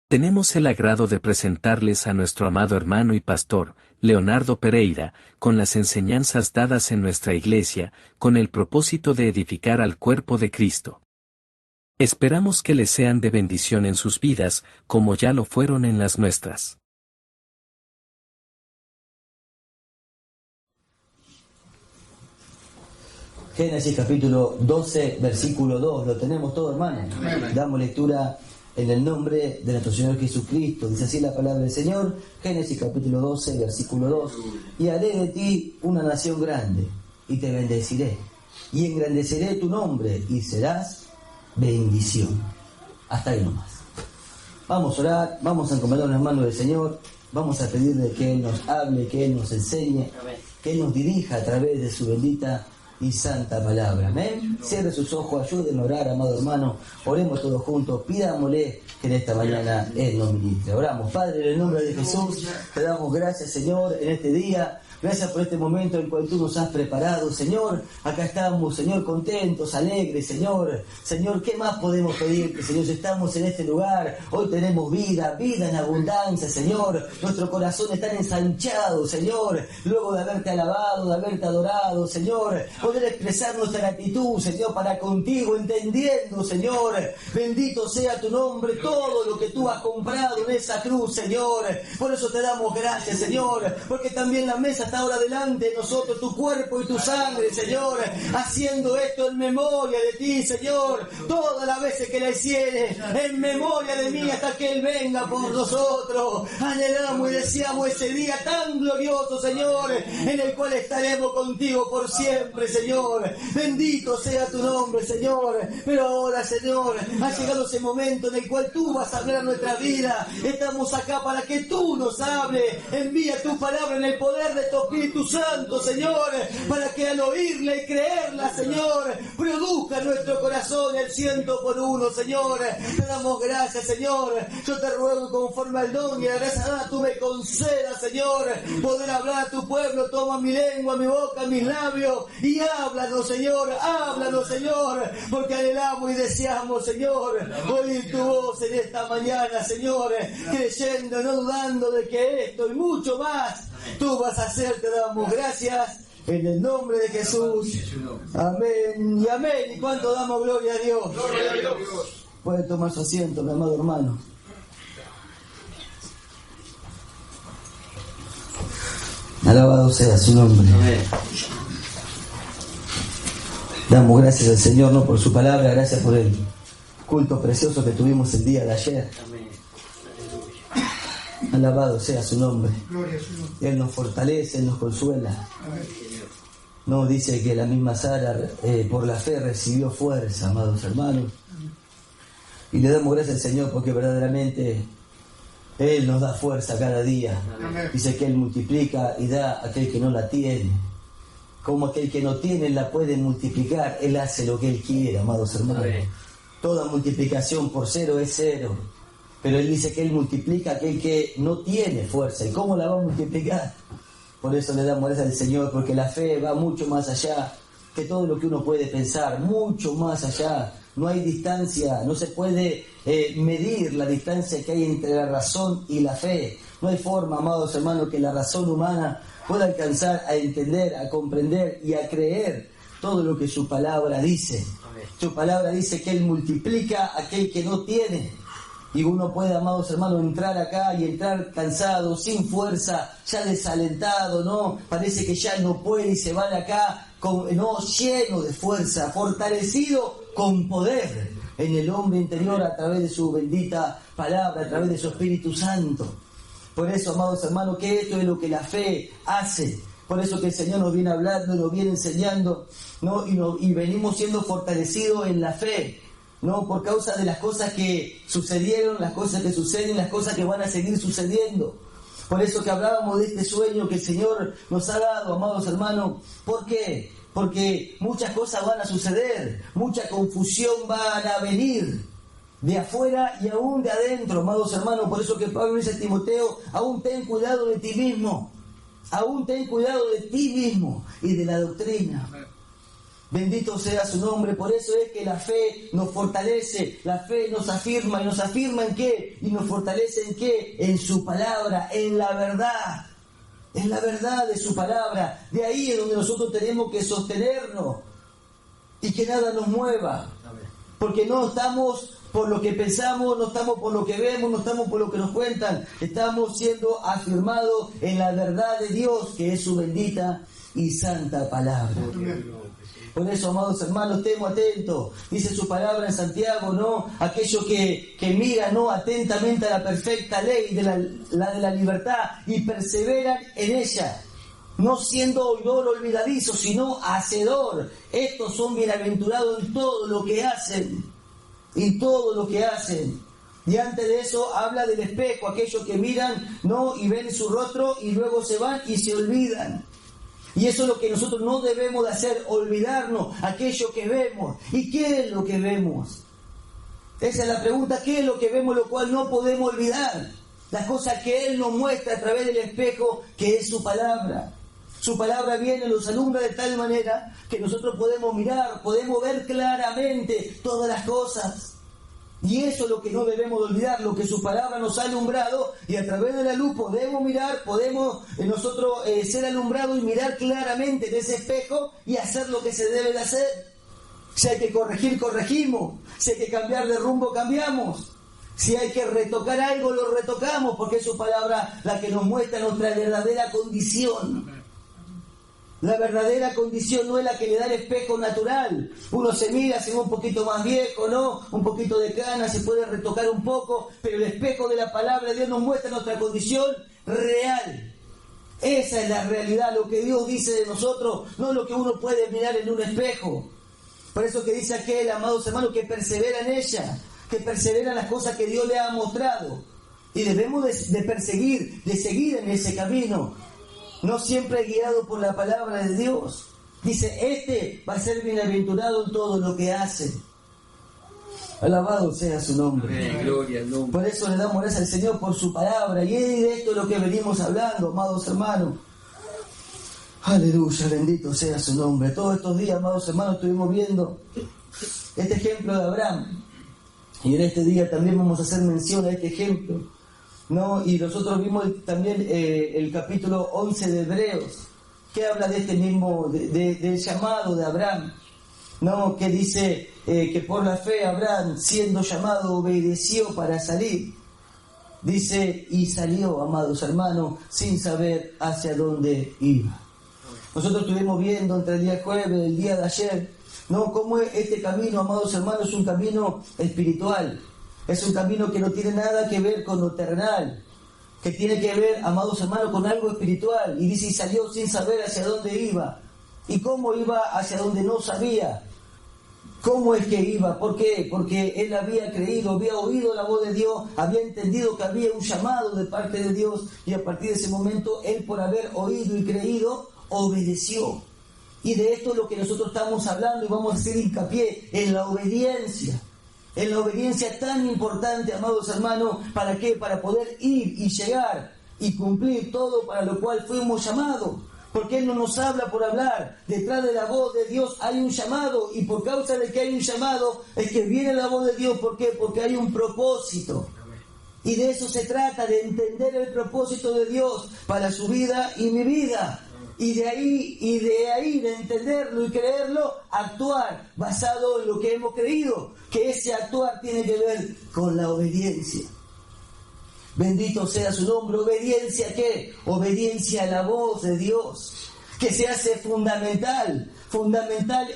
Tenemos el agrado de presentarles a nuestro amado hermano y pastor, Leonardo Pereira, con las enseñanzas dadas en nuestra iglesia, con el propósito de edificar al cuerpo de Cristo. Esperamos que les sean de bendición en sus vidas, como ya lo fueron en las nuestras. Génesis capítulo 12, versículo 2, lo tenemos todo, hermano. Damos lectura en el nombre de nuestro Señor Jesucristo. Dice así la palabra del Señor, Génesis capítulo 12, versículo 2. Y haré de ti una nación grande, y te bendeciré, y engrandeceré tu nombre, y serás bendición. Hasta ahí nomás. Vamos a orar, vamos a encomendar las manos del Señor, vamos a pedirle que Él nos hable, que Él nos enseñe, que Él nos dirija a través de su bendita y santa palabra. Amén. Cierre sus ojos, ayúdenme a orar, amado hermano. Oremos todos juntos, pidámosle que en esta mañana Él nos ministre. Oramos. Padre, en el nombre de Jesús, te damos gracias, Señor, en este día. Gracias por este momento en el cual tú nos has preparado, Señor. Acá estamos, Señor, contentos, alegres, Señor. Señor, ¿qué más podemos pedirte, Señor? Si estamos en este lugar, hoy tenemos vida, vida en abundancia, Señor. Nuestro corazón está ensanchado, Señor. Luego de haberte alabado, de haberte adorado, Señor. Poder expresar nuestra gratitud, Señor, para contigo, entendiendo, Señor. Bendito sea tu nombre, todo lo que tú has comprado en esa cruz, Señor. Por eso te damos gracias, Señor. Porque también la mesa está ahora delante de nosotros, tu cuerpo y tu sangre, Señor, haciendo esto en memoria de ti, Señor, todas las veces que la hicieres, en memoria de mí, hasta que Él venga por nosotros. Anhelamos y deseamos ese día tan glorioso, Señor, en el cual estaremos contigo por siempre, Señor. Bendito sea tu nombre, Señor. Pero ahora, Señor, ha llegado ese momento en el cual tú vas a hablar nuestra vida. Estamos acá para que tú nos hables. Envía tu palabra en el poder de tu Espíritu Santo, Señor, para que al oírla y creerla, Señor, produzca en nuestro corazón el 100%, Señor. Te damos gracias, Señor. Yo te ruego conforme al don y a la gracia dada tú me concedas, Señor, poder hablar a tu pueblo. Toma mi lengua, mi boca, mis labios y háblanos, Señor, porque anhelamos y deseamos, Señor, oír tu voz en esta mañana, Señor, creyendo, no dudando de que esto y mucho más tú vas a hacer. Te damos gracias en el nombre de Jesús. Amén y amén. ¿Y cuánto damos gloria a Dios? Gloria a Dios. Puede tomar su asiento, mi amado hermano. Alabado sea su nombre. Amén. Damos gracias al Señor, no por su palabra, gracias por el culto precioso que tuvimos el día de ayer. Amén. Alabado sea su nombre. Gloria a su nombre. Él nos fortalece, Él nos consuela. Amén. No, dice que la misma Sara por la fe recibió fuerza, amados hermanos. Y le damos gracias al Señor porque verdaderamente Él nos da fuerza cada día. Amén. Dice que Él multiplica y da a aquel que no la tiene. Como aquel que no tiene la puede multiplicar, Él hace lo que Él quiere, amados hermanos. Amén. Toda multiplicación por cero es cero. Pero Él dice que Él multiplica a aquel que no tiene fuerza. ¿Y cómo la va a multiplicar? Por eso le damos gracias al Señor, porque la fe va mucho más allá que todo lo que uno puede pensar, mucho más allá. No hay distancia, no se puede medir la distancia que hay entre la razón y la fe. No hay forma, amados hermanos, que la razón humana pueda alcanzar a entender, a comprender y a creer todo lo que su palabra dice. Amén. Su palabra dice que Él multiplica a aquel que no tiene. Y uno puede, amados hermanos, entrar acá y entrar cansado, sin fuerza, ya desalentado, ¿no? Parece que ya no puede y se va de acá, lleno de fuerza, fortalecido con poder en el hombre interior a través de su bendita palabra, a través de su Espíritu Santo. Por eso, amados hermanos, que esto es lo que la fe hace. Por eso que el Señor nos viene hablando, nos viene enseñando, ¿no? Y venimos siendo fortalecidos en la fe. No, por causa de las cosas que sucedieron, las cosas que suceden, las cosas que van a seguir sucediendo. Por eso que hablábamos de este sueño que el Señor nos ha dado, amados hermanos. ¿Por qué? Porque muchas cosas van a suceder, mucha confusión van a venir de afuera y aún de adentro, amados hermanos. Por eso que Pablo dice a Timoteo, aún ten cuidado de ti mismo, aún ten cuidado de ti mismo y de la doctrina. Bendito sea su nombre. Por eso es que la fe nos fortalece, la fe nos afirma. ¿Y nos afirma en qué? Y nos fortalece en qué? En su palabra, en la verdad. En la verdad de su palabra. De ahí es donde nosotros tenemos que sostenernos y que nada nos mueva. Porque no estamos por lo que pensamos, no estamos por lo que vemos, no estamos por lo que nos cuentan. Estamos siendo afirmados en la verdad de Dios, que es su bendita y santa palabra. Por eso, amados hermanos, estemos atentos. Dice su palabra en Santiago, ¿no? Aquellos que miran, ¿no?, atentamente a la perfecta ley de la libertad y perseveran en ella, no siendo oidor olvidadizo, sino hacedor. Estos son bienaventurados en todo lo que hacen. En todo lo que hacen. Y antes de eso habla del espejo, aquellos que miran, ¿no?, y ven su rostro y luego se van y se olvidan. Y eso es lo que nosotros no debemos de hacer, olvidarnos aquello que vemos. ¿Y qué es lo que vemos? Esa es la pregunta, ¿qué es lo que vemos, lo cual no podemos olvidar? Las cosas que Él nos muestra a través del espejo, que es su palabra. Su palabra viene, nos alumbra de tal manera que nosotros podemos mirar, podemos ver claramente todas las cosas. Y eso es lo que no debemos de olvidar, lo que su palabra nos ha alumbrado, y a través de la luz podemos mirar, podemos nosotros ser alumbrados y mirar claramente en ese espejo y hacer lo que se debe de hacer. Si hay que corregir, corregimos. Si hay que cambiar de rumbo, cambiamos. Si hay que retocar algo, lo retocamos, porque es su palabra la que nos muestra nuestra verdadera condición. La verdadera condición no es la que le da el espejo natural. Uno se mira, se ve un poquito más viejo, ¿no? Un poquito de cana, se puede retocar un poco, pero el espejo de la palabra de Dios nos muestra nuestra condición real. Esa es la realidad, lo que Dios dice de nosotros, no lo que uno puede mirar en un espejo. Por eso que dice aquel, amados hermanos, que persevera en ella, que persevera en las cosas que Dios le ha mostrado. Y debemos de perseguir, de seguir en ese camino. No siempre guiado por la palabra de Dios. Dice, este va a ser bienaventurado en todo lo que hace. Alabado sea su nombre. Gloria al nombre. Por eso le damos gracias al Señor por su palabra. Y es de esto lo que venimos hablando, amados hermanos. Aleluya, bendito sea su nombre. Todos estos días, amados hermanos, estuvimos viendo este ejemplo de Abraham. Y en este día también vamos a hacer mención a este ejemplo, ¿no? Y nosotros vimos también el capítulo 11 de Hebreos, que habla de este mismo, del llamado de Abraham, ¿no? Que dice que por la fe Abraham, siendo llamado, obedeció para salir. Dice, y salió, amados hermanos, sin saber hacia dónde iba. Nosotros estuvimos viendo entre el día jueves, el día de ayer, ¿no?, cómo este camino, amados hermanos, es un camino espiritual. Es un camino que no tiene nada que ver con lo terrenal, que tiene que ver, amados hermanos, con algo espiritual. Y dice, y salió sin saber hacia dónde iba. ¿Y cómo iba hacia donde no sabía? ¿Cómo es que iba? ¿Por qué? Porque él había creído, había oído la voz de Dios, había entendido que había un llamado de parte de Dios, y a partir de ese momento, él, por haber oído y creído, obedeció. Y de esto es lo que nosotros estamos hablando, y vamos a hacer hincapié en la obediencia. En la obediencia tan importante, amados hermanos, ¿para qué? Para poder ir y llegar y cumplir todo para lo cual fuimos llamados. Porque Él no nos habla por hablar. Detrás de la voz de Dios hay un llamado, y por causa de que hay un llamado es que viene la voz de Dios. ¿Por qué? Porque hay un propósito. Y de eso se trata, de entender el propósito de Dios para su vida y mi vida. Y de ahí, de entenderlo y creerlo, actuar basado en lo que hemos creído, que ese actuar tiene que ver con la obediencia. Bendito sea su nombre. ¿Obediencia a qué? Obediencia a la voz de Dios, que se hace fundamental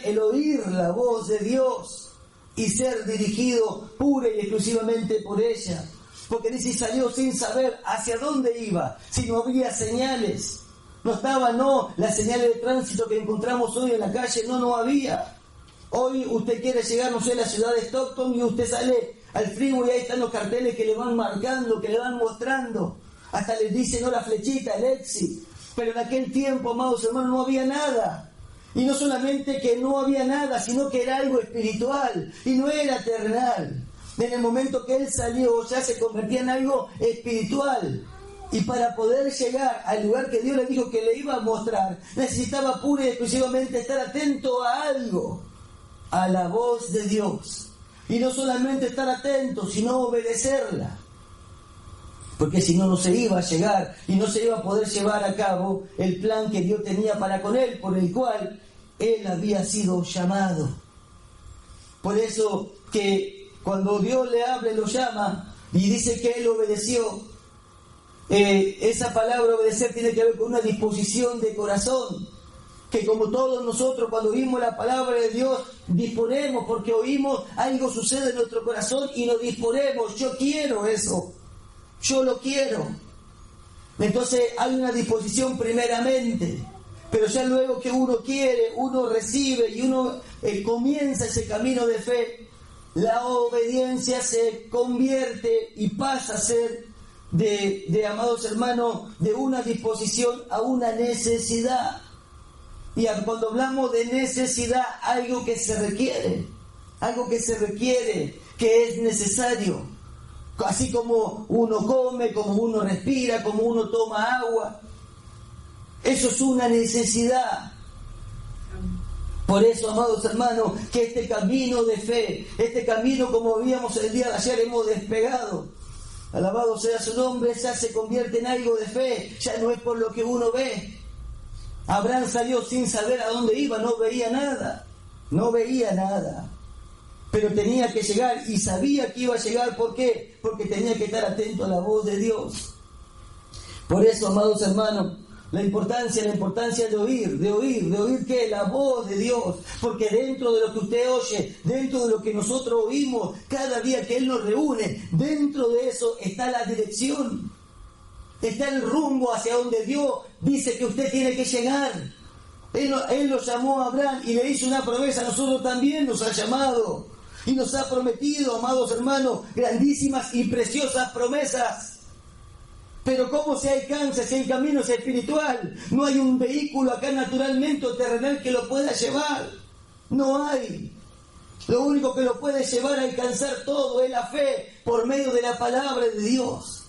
el oír la voz de Dios y ser dirigido pura y exclusivamente por ella. Porque dice, salió sin saber hacia dónde iba, si no había señales. No estaba, las señales de tránsito que encontramos hoy en la calle, no había. Hoy usted quiere llegar, no sé, a la ciudad de Stockton, y usted sale al freeway y ahí están los carteles que le van marcando, que le van mostrando. Hasta les dice, la flechita, el exit. Pero en aquel tiempo, amados hermanos, no había nada. Y no solamente que no había nada, sino que era algo espiritual y no era terrenal. En el momento que él salió, ya se convertía en algo espiritual. Y para poder llegar al lugar que Dios le dijo que le iba a mostrar, necesitaba pura y exclusivamente estar atento a algo, a la voz de Dios. Y no solamente estar atento, sino obedecerla. Porque si no, no se iba a llegar y no se iba a poder llevar a cabo el plan que Dios tenía para con él, por el cual él había sido llamado. Por eso que cuando Dios le habla, lo llama y dice que él obedeció. Esa palabra obedecer tiene que ver con una disposición de corazón, que como todos nosotros cuando oímos la palabra de Dios disponemos, porque oímos algo sucede en nuestro corazón y nos disponemos. Yo quiero eso, yo lo quiero. Entonces hay una disposición primeramente, pero ya luego que uno quiere, uno recibe y uno comienza ese camino de fe, la obediencia se convierte y pasa a ser de amados hermanos, de una disposición a una necesidad. Y cuando hablamos de necesidad, algo que se requiere, que es necesario. Así como uno come, como uno respira, como uno toma agua. Eso es una necesidad. Por eso, amados hermanos, que este camino de fe, este camino como veíamos el día de ayer, hemos despegado. Alabado sea su nombre, ya se convierte en algo de fe, ya no es por lo que uno ve. Abraham salió sin saber a dónde iba, no veía nada, pero tenía que llegar y sabía que iba a llegar. ¿Por qué? Porque tenía que estar atento a la voz de Dios. Por eso, amados hermanos, la importancia de oír que la voz de Dios, porque dentro de lo que usted oye, dentro de lo que nosotros oímos cada día que Él nos reúne, dentro de eso está la dirección, está el rumbo hacia donde Dios dice que usted tiene que llegar. Él lo llamó a Abraham y le hizo una promesa. A nosotros también nos ha llamado y nos ha prometido, amados hermanos, grandísimas y preciosas promesas. Pero ¿cómo se alcanza si el camino es espiritual? No hay un vehículo acá naturalmente o terrenal que lo pueda llevar. No hay. Lo único que lo puede llevar a alcanzar todo es la fe por medio de la palabra de Dios.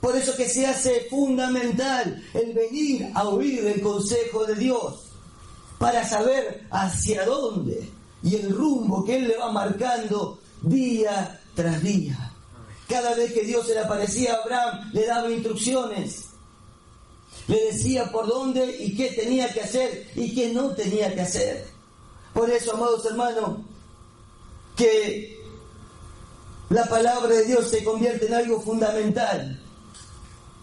Por eso que se hace fundamental el venir a oír el consejo de Dios para saber hacia dónde y el rumbo que Él le va marcando día tras día. Cada vez que Dios se le aparecía a Abraham, le daba instrucciones. Le decía por dónde y qué tenía que hacer y qué no tenía que hacer. Por eso, amados hermanos, que la palabra de Dios se convierte en algo fundamental.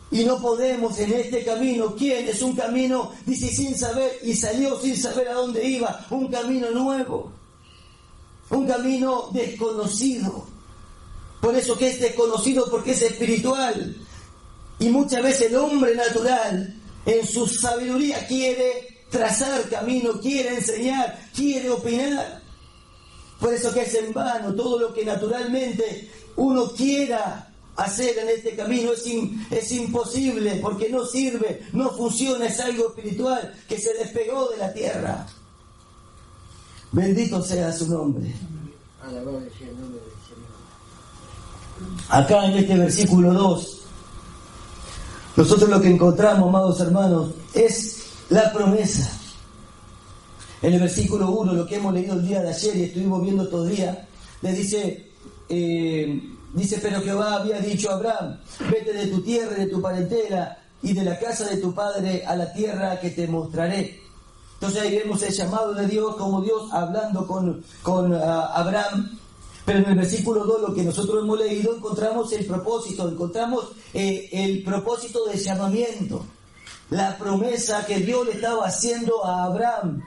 Y no podemos en este camino, ¿quién? Es un camino, dice, sin saber, y salió sin saber a dónde iba. Un camino nuevo. Un camino desconocido. Por eso que es desconocido, porque es espiritual. Y muchas veces el hombre natural, en su sabiduría, quiere trazar camino, quiere enseñar, quiere opinar. Por eso que es en vano todo lo que naturalmente uno quiera hacer en este camino. Es imposible, porque no sirve, no funciona, es algo espiritual que se despegó de la tierra. Bendito sea su nombre. Alabado sea el nombre del Señor. Acá en este versículo 2, nosotros lo que encontramos, amados hermanos, es la promesa. En el versículo 1, lo que hemos leído el día de ayer y estuvimos viendo todo el día, le dice, pero Jehová había dicho a Abraham, vete de tu tierra y de tu parentela y de la casa de tu padre a la tierra que te mostraré. Entonces ahí vemos el llamado de Dios, como Dios hablando con Abraham. Pero en el versículo 2, lo que nosotros hemos leído, encontramos el propósito del llamamiento, la promesa que Dios le estaba haciendo a Abraham.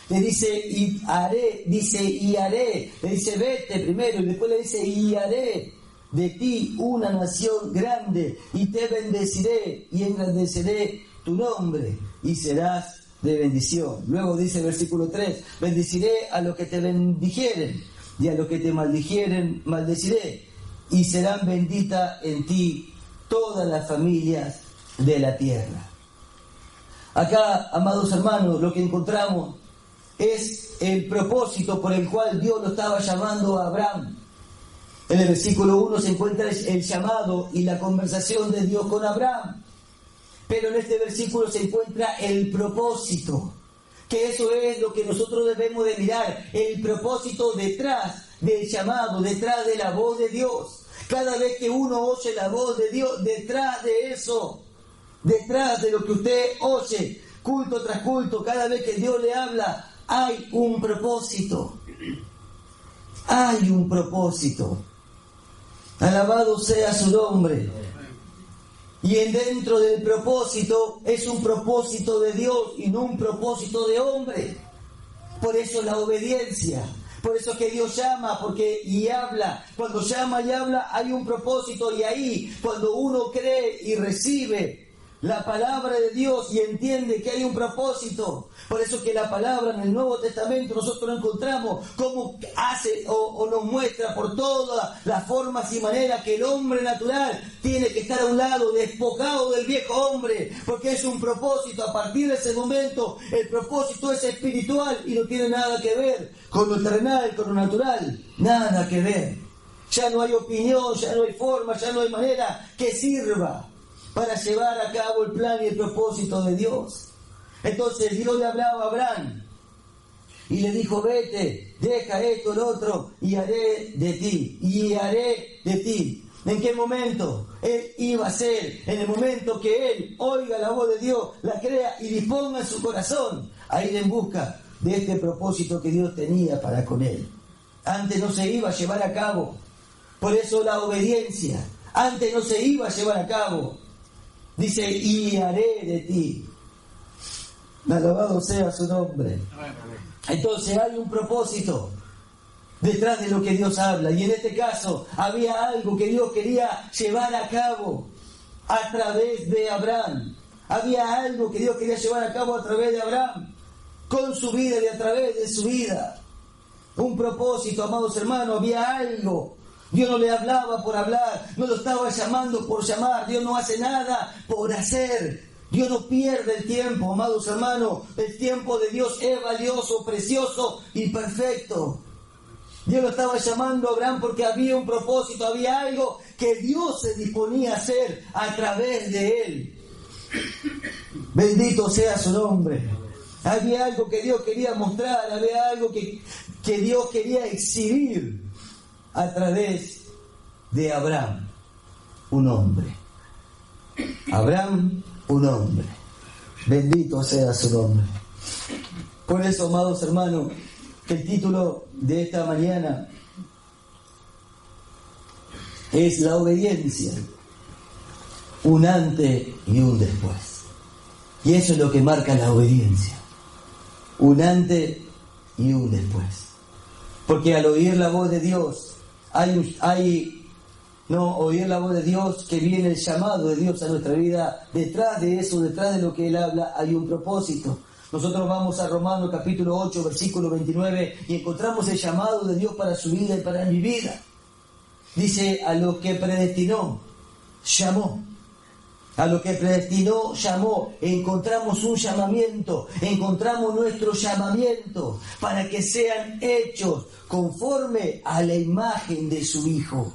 Le dice, y haré, le dice, vete primero, y después le dice, y haré de ti una nación grande, y te bendeciré, y engrandeceré tu nombre, y serás de bendición. Luego dice el versículo 3, bendeciré a los que te bendijeren, y a los que te maldijeren, maldeciré, y serán benditas en ti todas las familias de la tierra. Acá, amados hermanos, lo que encontramos es el propósito por el cual Dios lo estaba llamando a Abraham. En el versículo 1 se encuentra el llamado y la conversación de Dios con Abraham. Pero en este versículo se encuentra el propósito, que eso es lo que nosotros debemos de mirar, el propósito detrás del llamado, detrás de la voz de Dios. Cada vez que uno oye la voz de Dios, detrás de eso, detrás de lo que usted oye, culto tras culto, cada vez que Dios le habla, hay un propósito. Hay un propósito. Alabado sea su nombre. Y dentro del propósito es un propósito de Dios y no un propósito de hombre. Por eso la obediencia. Por eso que Dios llama y habla. Cuando llama y habla hay un propósito, y ahí cuando uno cree y recibe la palabra de Dios y entiende que hay un propósito. Por eso que la palabra en el Nuevo Testamento nosotros encontramos cómo hace o nos muestra por todas las formas y maneras que el hombre natural tiene que estar a un lado, despojado del viejo hombre, porque es un propósito. A partir de ese momento el propósito es espiritual y no tiene nada que ver con lo terrenal, con lo natural, nada que ver. Ya no hay opinión, ya no hay forma, ya no hay manera que sirva para llevar a cabo el plan y el propósito de Dios. Entonces Dios le hablaba a Abraham y le dijo: vete, deja esto, lo otro, y haré de ti, y haré de ti. ¿En qué momento? Él iba a ser, en el momento que él oiga la voz de Dios, la crea y disponga en su corazón a ir en busca de este propósito que Dios tenía para con él. Antes no se iba a llevar a cabo. Por eso la obediencia. Antes no se iba a llevar a cabo. Dice: y haré de ti. Alabado sea su nombre. Entonces hay un propósito detrás de lo que Dios habla. Y en este caso había algo que Dios quería llevar a cabo a través de Abraham. Había algo que Dios quería llevar a cabo a través de Abraham, con su vida y a través de su vida. Un propósito, amados hermanos, había algo. Dios no le hablaba por hablar, no lo estaba llamando por llamar. Dios no hace nada por hacer. Dios no pierde el tiempo, amados hermanos. El tiempo de Dios es valioso, precioso y perfecto. Dios lo estaba llamando a Abraham porque había un propósito, había algo que Dios se disponía a hacer a través de él. Bendito sea su nombre. Había algo que Dios quería mostrar, había algo que Dios quería exhibir a través de Abraham, un hombre. Abraham, un hombre. Bendito sea su nombre. Por eso, amados hermanos, que el título de esta mañana es la obediencia, un antes y un después. Y eso es lo que marca la obediencia, un antes y un después. Porque al oír la voz de Dios, oír la voz de Dios, que viene el llamado de Dios a nuestra vida. Detrás de eso, detrás de lo que Él habla, hay un propósito. Nosotros vamos a Romanos capítulo 8, versículo 29, y encontramos el llamado de Dios para su vida y para mi vida. Dice: a lo que predestinó, llamó. A lo que predestinó, llamó. Encontramos un llamamiento, encontramos nuestro llamamiento para que sean hechos conforme a la imagen de su Hijo.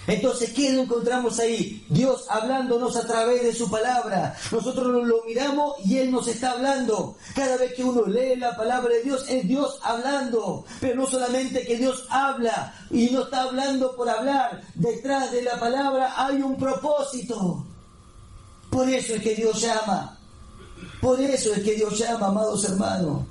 Entonces, ¿qué encontramos ahí? Dios hablándonos a través de su palabra. Nosotros lo miramos y Él nos está hablando. Cada vez que uno lee la palabra de Dios, es Dios hablando. Pero no solamente que Dios habla y no está hablando por hablar. Detrás de la palabra hay un propósito. Por eso es que Dios llama. Por eso es que Dios llama, amados hermanos.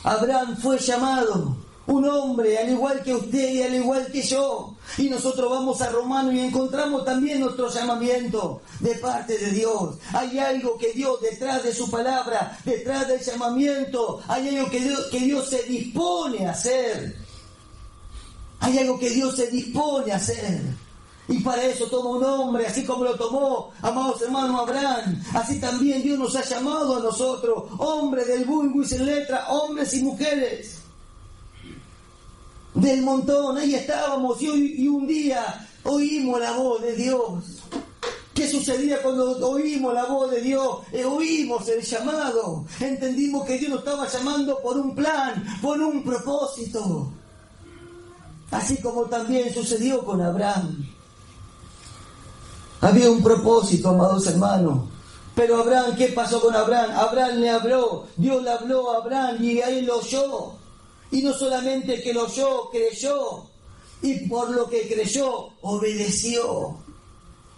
Abraham fue llamado. Un hombre, al igual que usted y al igual que yo. Y nosotros vamos a Romanos y encontramos también nuestro llamamiento de parte de Dios. Hay algo que Dios, detrás de su palabra, detrás del llamamiento, hay algo que Dios se dispone a hacer. Hay algo que Dios se dispone a hacer. Y para eso toma un hombre, así como lo tomó, amados hermanos, Abraham. Así también Dios nos ha llamado a nosotros, hombres del vulgo y sin letra, hombres y mujeres del montón. Ahí estábamos y un día oímos la voz de Dios. ¿Qué sucedía cuando oímos la voz de Dios? Oímos el llamado. Entendimos que Dios nos estaba llamando por un plan, por un propósito. Así como también sucedió con Abraham. Había un propósito, amados hermanos. Pero Abraham, ¿qué pasó con Abraham? Abraham le habló, Dios le habló a Abraham y a él lo oyó. Y no solamente que lo oyó, creyó. Y por lo que creyó, obedeció.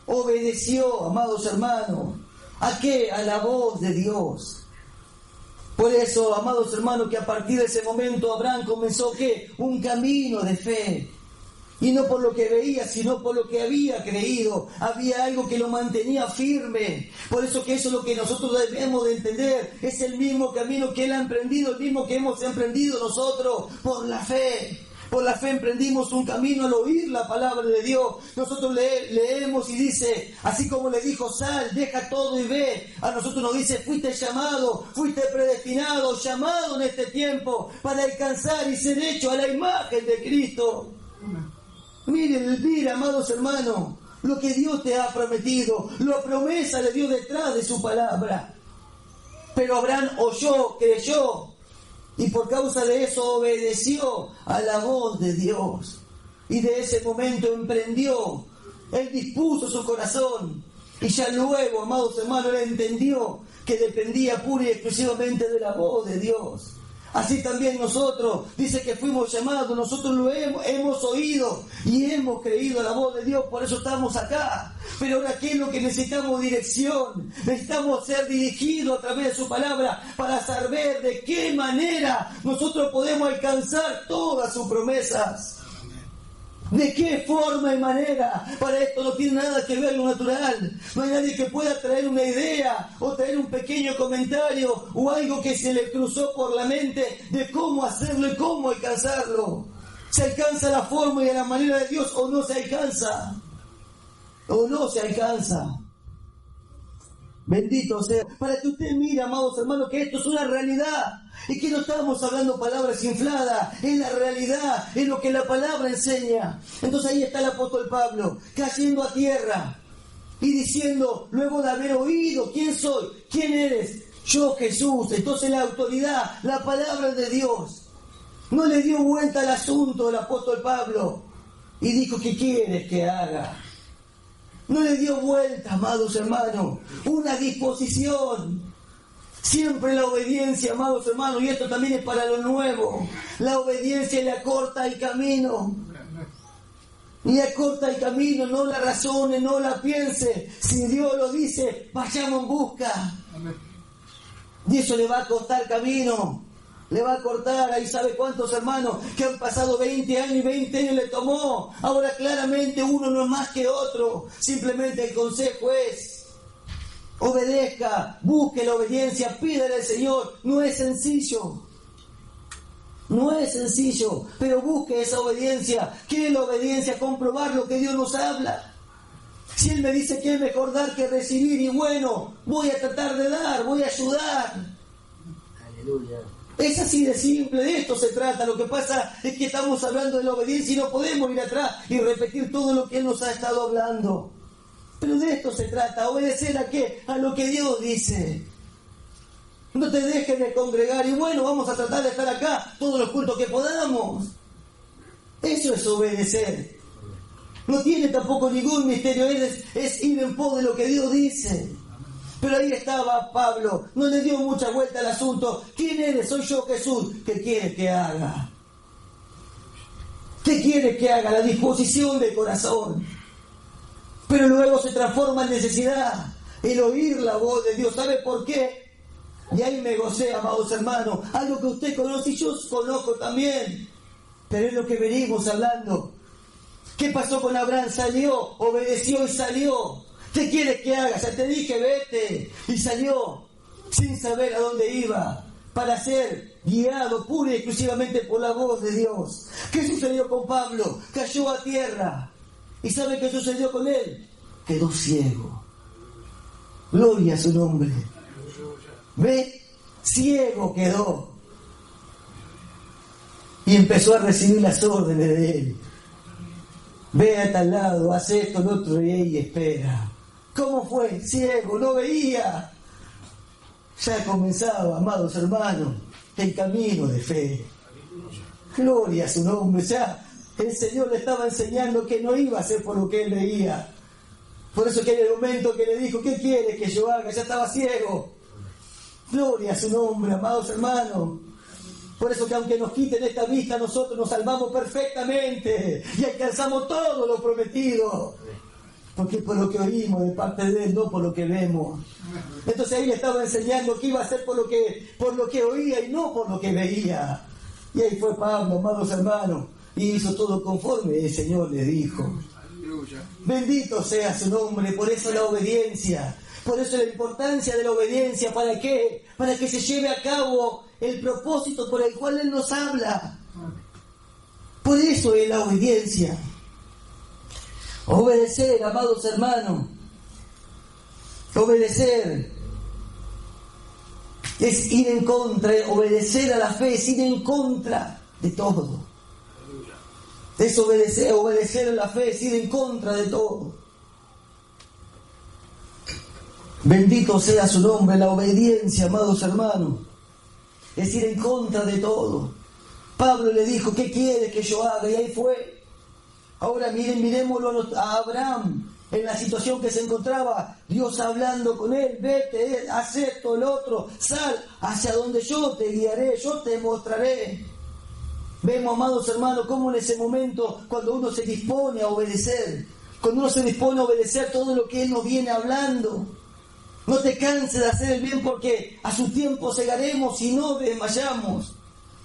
Obedeció, amados hermanos. ¿A qué? A la voz de Dios. Por eso, amados hermanos, que a partir de ese momento Abraham comenzó, ¿qué? Un camino de fe. Y no por lo que veía, sino por lo que había creído. Había algo que lo mantenía firme. Por eso que eso es lo que nosotros debemos de entender. Es el mismo camino que él ha emprendido, el mismo que hemos emprendido nosotros, por la fe. Por la fe emprendimos un camino al oír la palabra de Dios. Nosotros leemos y dice, así como le dijo, sal, deja todo y ve. A nosotros nos dice, fuiste llamado, fuiste predestinado, llamado en este tiempo para alcanzar y ser hecho a la imagen de Cristo. Miren, amados hermanos, lo que Dios te ha prometido, la promesa de Dios detrás de su palabra. Pero Abraham oyó, creyó, y por causa de eso obedeció a la voz de Dios. Y de ese momento emprendió, él dispuso su corazón, y ya luego, amados hermanos, él entendió que dependía pura y exclusivamente de la voz de Dios. Así también nosotros, dice que fuimos llamados, nosotros lo hemos oído y hemos creído a la voz de Dios, por eso estamos acá. Pero ahora, ¿qué es lo que necesitamos? Dirección. Necesitamos ser dirigidos a través de su palabra para saber de qué manera nosotros podemos alcanzar todas sus promesas. ¿De qué forma y manera? Para esto no tiene nada que ver lo natural. No hay nadie que pueda traer una idea o traer un pequeño comentario o algo que se le cruzó por la mente de cómo hacerlo y cómo alcanzarlo. ¿Se alcanza la forma y la manera de Dios o no se alcanza? O no se alcanza. Bendito sea. Para que usted mire, amados hermanos, que esto es una realidad. Y que no estamos hablando palabras infladas. Es la realidad, es lo que la palabra enseña. Entonces ahí está el apóstol Pablo, cayendo a tierra y diciendo, luego de haber oído, ¿quién soy? ¿Quién eres? Yo, Jesús. Entonces la autoridad, la palabra de Dios. No le dio vuelta al asunto el apóstol Pablo y dijo, ¿qué quieres que haga? No le dio vuelta, amados hermanos, una disposición. Siempre la obediencia, amados hermanos, y esto también es para lo nuevo. La obediencia le acorta el camino. Y acorta el camino, no la razone, no la piense. Si Dios lo dice, vayamos en busca. Y eso le va a costar camino. Le va a cortar, ahí sabe cuántos hermanos que han pasado 20 años y 20 años le tomó. Ahora claramente uno no es más que otro. Simplemente el consejo es, obedezca, busque la obediencia, pídale al Señor. No es sencillo. No es sencillo, pero busque esa obediencia. ¿Qué es la obediencia? Comprobar lo que Dios nos habla. Si Él me dice que es mejor dar que recibir, y bueno, voy a tratar de dar, voy a ayudar. Aleluya. Es así de simple, de esto se trata. Lo que pasa es que estamos hablando de la obediencia y no podemos ir atrás y repetir todo lo que Él nos ha estado hablando. Pero de esto se trata, obedecer a qué, a lo que Dios dice. No te dejes de congregar y bueno, vamos a tratar de estar acá todos los cultos que podamos. Eso es obedecer. No tiene tampoco ningún misterio, es ir en pos de lo que Dios dice. Pero ahí estaba Pablo, no le dio mucha vuelta al asunto. ¿Quién eres? Soy yo, Jesús. ¿Qué quieres que haga? ¿Qué quieres que haga? La disposición del corazón. Pero luego se transforma en necesidad, el oír la voz de Dios. ¿Sabe por qué? Y ahí me gocé, amados hermanos. Algo que usted conoce y yo conozco también. Pero es lo que venimos hablando. ¿Qué pasó con Abraham? Salió, obedeció y salió. ¿Qué quieres que haga? Ya te dije, vete. Y salió sin saber a dónde iba, para ser guiado pura y exclusivamente por la voz de Dios. ¿Qué sucedió con Pablo? Cayó a tierra. ¿Y sabe qué sucedió con él? Quedó ciego. Gloria a su nombre. ¿Ve? Ciego quedó. Y empezó a recibir las órdenes de él. Ve a tal lado, haz esto, lo otro, y espera. ¿Cómo fue? Ciego, no veía. Ya comenzaba, amados hermanos, el camino de fe. Gloria a su nombre. Ya el Señor le estaba enseñando que no iba a ser por lo que él veía, Por eso que en el momento que le dijo, ¿qué quieres que yo haga? Ya estaba ciego. Gloria a su nombre, amados hermanos. Por eso que aunque nos quiten esta vista, nosotros nos salvamos perfectamente y alcanzamos todo lo prometido. Porque por lo que oímos de parte de Él, no por lo que vemos. Entonces ahí le estaba enseñando que iba a hacer por lo que oía y no por lo que veía. Y ahí fue Pablo, amados hermanos, y hizo todo conforme el Señor le dijo. Bendito sea su nombre. Por eso la obediencia, por eso la importancia de la obediencia. ¿Para qué? Para que se lleve a cabo el propósito por el cual Él nos habla. Por eso es la obediencia. Obedecer, amados hermanos. Obedecer es ir en contra. Obedecer a la fe es ir en contra de todo. Es obedecer a la fe es ir en contra de todo. Bendito sea su nombre. La obediencia, amados hermanos, es ir en contra de todo. Pablo le dijo, ¿qué quieres que yo haga? Y ahí fue. Ahora miremoslo a Abraham, en la situación que se encontraba, Dios hablando con él, vete, haz esto, el otro, sal hacia donde yo te guiaré, yo te mostraré. Vemos, amados hermanos, cómo en ese momento, cuando uno se dispone a obedecer, cuando uno se dispone a obedecer todo lo que Él nos viene hablando, no te canses de hacer el bien porque a su tiempo cegaremos y no desmayamos.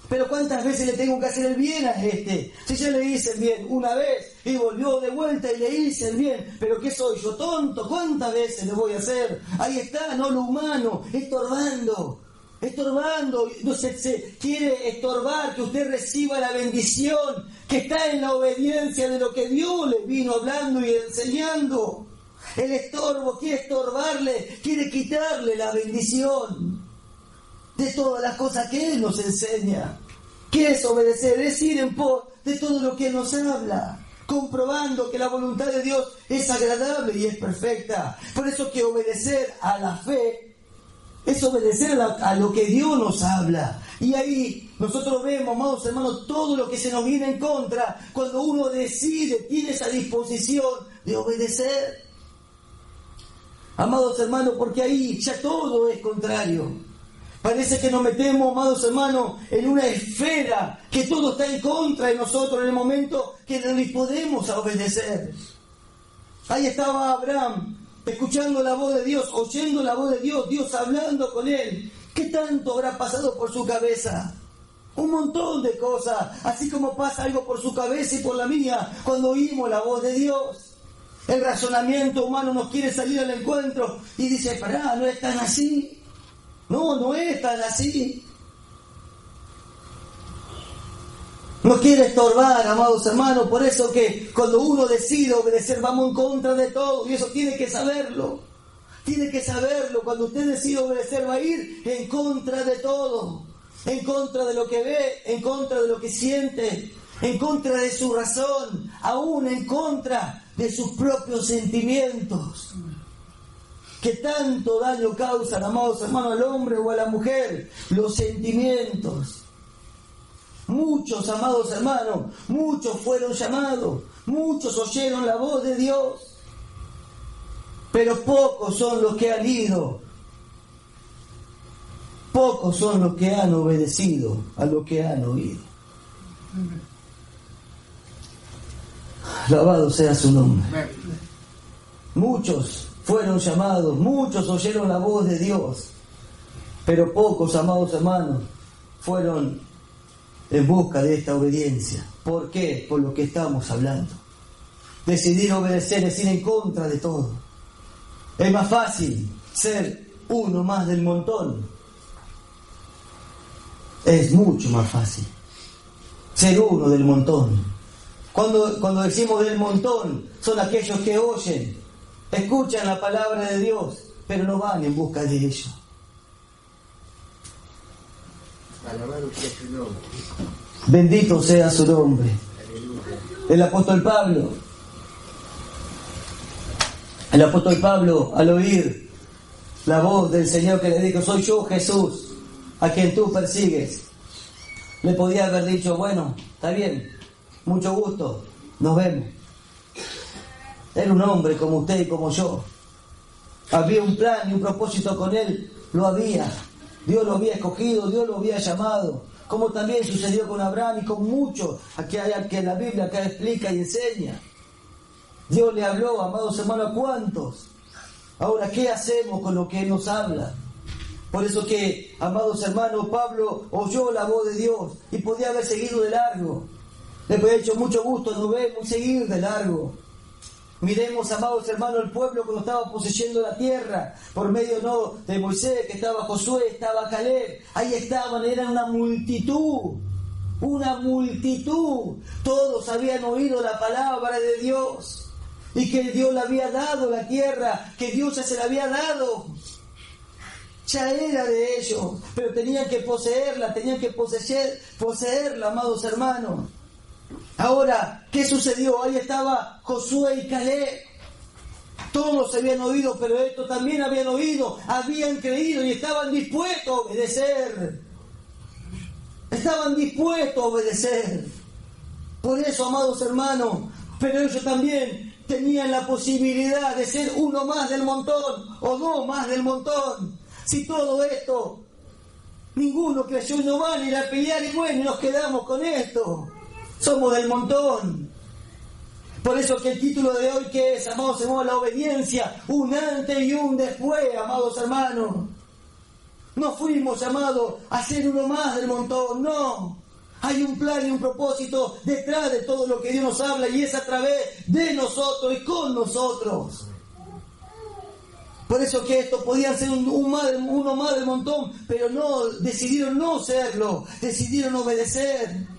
Pero ¿cuántas veces le tengo que hacer el bien a este? Si yo le hice el bien una vez y volvió de vuelta y le hice el bien, ¿pero qué soy yo, tonto? ¿Cuántas veces le voy a hacer? Ahí está, no lo humano, estorbando. No se quiere estorbar que usted reciba la bendición que está en la obediencia de lo que Dios le vino hablando y enseñando. El estorbo quiere estorbarle, quiere quitarle la bendición de todas las cosas que Él nos enseña. ¿Qué es obedecer? Es ir en pos de todo lo que Él nos habla, comprobando que la voluntad de Dios es agradable y es perfecta. Por eso que obedecer a la fe es obedecer a lo que Dios nos habla. Y ahí nosotros vemos, amados hermanos, todo lo que se nos viene en contra cuando uno decide, tiene esa disposición de obedecer. Amados hermanos, porque ahí ya todo es contrario. Parece que nos metemos, amados hermanos, en una esfera que todo está en contra de nosotros en el momento que no podemos obedecer. Ahí estaba Abraham, escuchando la voz de Dios, oyendo la voz de Dios, Dios hablando con él. ¿Qué tanto habrá pasado por su cabeza? Un montón de cosas, así como pasa algo por su cabeza y por la mía cuando oímos la voz de Dios. El razonamiento humano nos quiere salir al encuentro y dice, pará, no es tan así. No es tan así. No quiere estorbar, amados hermanos. Por eso que cuando uno decide obedecer, vamos en contra de todo. Y eso tiene que saberlo. Tiene que saberlo. Cuando usted decide obedecer, va a ir en contra de todo. En contra de lo que ve, en contra de lo que siente, en contra de su razón, aún en contra de sus propios sentimientos. Que tanto daño causan, amados hermanos, al hombre o a la mujer, los sentimientos. Muchos, amados hermanos, muchos fueron llamados, muchos oyeron la voz de Dios, pero pocos son los que han ido, pocos son los que han obedecido a lo que han oído. Alabado sea su nombre. Muchos fueron llamados, muchos oyeron la voz de Dios, pero pocos, amados hermanos, fueron en busca de esta obediencia. ¿Por qué? Por lo que estamos hablando. Decidir obedecer es ir en contra de todo. Es más fácil ser uno más del montón. Es mucho más fácil ser uno del montón. Cuando decimos del montón, son aquellos que oyen, escuchan la palabra de Dios, pero no van en busca de ello. Bendito sea su nombre. El apóstol Pablo, al oír la voz del Señor que le dijo, soy yo Jesús, a quien tú persigues, le podía haber dicho, bueno, está bien, mucho gusto, nos vemos. Era un hombre como usted y como yo. Había un plan y un propósito con él. Lo había. Dios lo había escogido, Dios lo había llamado. Como también sucedió con Abraham y con muchos que la Biblia acá explica y enseña. Dios le habló, amados hermanos, ¿a cuántos? Ahora, ¿qué hacemos con lo que Él nos habla? Por eso que, amados hermanos, Pablo oyó la voz de Dios y podía haber seguido de largo. Le había hecho mucho gusto, nos vemos y seguir de largo. Miremos, amados hermanos, el pueblo cuando estaba poseyendo la tierra, por medio no de Moisés, que estaba Josué, estaba Caleb, ahí estaban, eran una multitud, todos habían oído la palabra de Dios, y que Dios le había dado la tierra, que Dios ya se la había dado, ya era de ellos, pero tenían que poseerla, amados hermanos. Ahora, ¿qué sucedió? Ahí estaba Josué y Caleb. Todos se habían oído, pero estos también habían oído, habían creído y estaban dispuestos a obedecer. Por eso, amados hermanos, pero ellos también tenían la posibilidad de ser uno más del montón o dos más del montón. Si todo esto, ninguno creyó y no van a ir a pelear y bueno, nos quedamos con esto. Somos del montón. Por eso que el título de hoy, que es, amados hermanos, la obediencia, un antes y un después, amados hermanos. No fuimos llamados a ser uno más del montón, no. Hay un plan y un propósito detrás de todo lo que Dios nos habla y es a través de nosotros y con nosotros. Por eso que esto podía ser uno más del montón, pero no, decidieron no serlo, decidieron obedecer.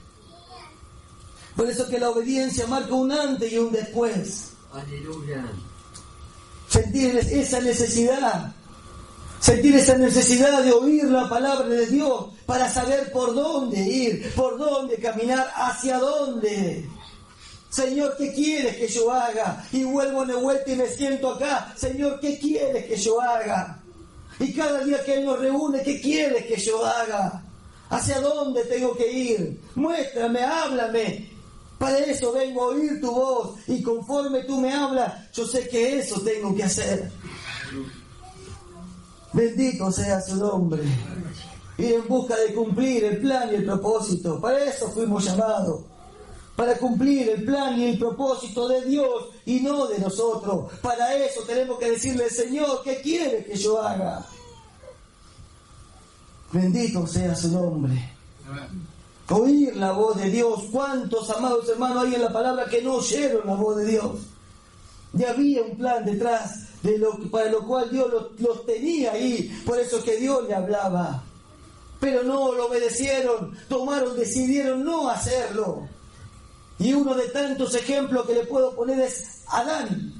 Por eso que la obediencia marca un antes y un después. Aleluya. Sentir esa necesidad de oír la palabra de Dios para saber por dónde ir, por dónde caminar, hacia dónde. Señor, ¿qué quieres que yo haga? Y vuelvo de vuelta y me siento acá. Señor, ¿qué quieres que yo haga? Y cada día que Él nos reúne, ¿qué quieres que yo haga? ¿Hacia dónde tengo que ir? Muéstrame, háblame. Para eso vengo a oír tu voz y conforme tú me hablas, yo sé que eso tengo que hacer. Bendito sea su nombre. Ir en busca de cumplir el plan y el propósito. Para eso fuimos llamados. Para cumplir el plan y el propósito de Dios y no de nosotros. Para eso tenemos que decirle, Señor, ¿qué quieres que yo haga? Bendito sea su nombre. Oír la voz de Dios. ¿Cuántos, amados hermanos, hay en la palabra que no oyeron la voz de Dios? Ya había un plan detrás para lo cual Dios los tenía ahí. Por eso que Dios le hablaba. Pero no lo obedecieron, decidieron no hacerlo. Y uno de tantos ejemplos que le puedo poner es Adán.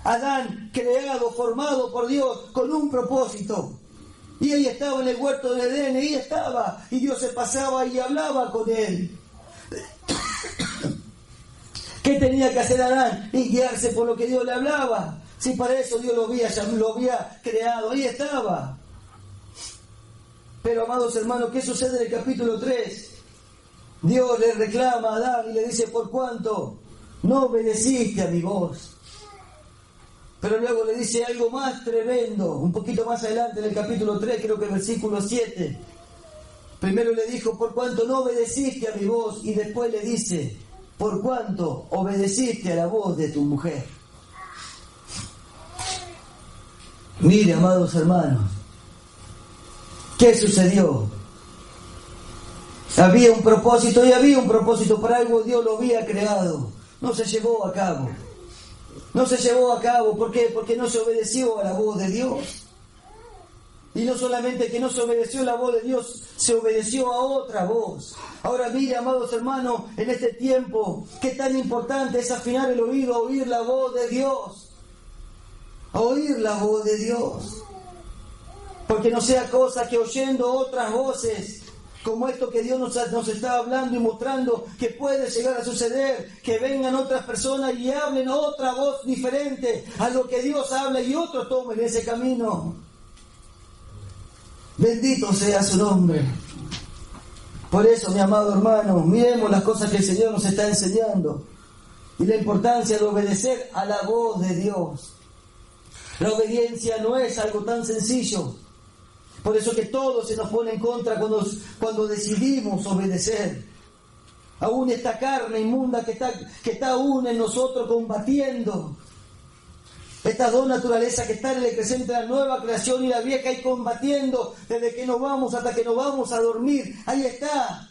Adán, creado, formado por Dios con un propósito. Y ahí estaba en el huerto del Edén, ahí estaba. Y Dios se pasaba y hablaba con él. ¿Qué tenía que hacer Adán? Y guiarse por lo que Dios le hablaba. Si para eso Dios lo había creado, ahí estaba. Pero, amados hermanos, ¿qué sucede en el capítulo 3? Dios le reclama a Adán y le dice, por cuanto no obedeciste a mi voz. Pero luego le dice algo más tremendo, un poquito más adelante en el capítulo 3, creo que versículo 7. Primero le dijo, por cuanto no obedeciste a mi voz, y después le dice, por cuanto obedeciste a la voz de tu mujer. Mire, amados hermanos, ¿qué sucedió? Había un propósito y había un propósito, para algo Dios lo había creado. No se llevó a cabo. No se llevó a cabo, ¿por qué? Porque no se obedeció a la voz de Dios. Y no solamente que no se obedeció a la voz de Dios, se obedeció a otra voz. Ahora mire, amados hermanos, en este tiempo, qué tan importante es afinar el oído a oír la voz de Dios. A oír la voz de Dios. Porque no sea cosa que oyendo otras voces, como esto que Dios nos está hablando y mostrando, que puede llegar a suceder, que vengan otras personas y hablen otra voz diferente a lo que Dios habla y otros tomen ese camino. Bendito sea su nombre. Por eso, mi amado hermano, miremos las cosas que el Señor nos está enseñando. y la importancia de obedecer a la voz de Dios. La obediencia no es algo tan sencillo. Por eso que todo se nos pone en contra cuando decidimos obedecer. Aún esta carne inmunda que está aún en nosotros combatiendo. Estas dos naturalezas que están en el presente, la nueva creación y la vieja, y combatiendo desde que nos vamos hasta que nos vamos a dormir. Ahí está.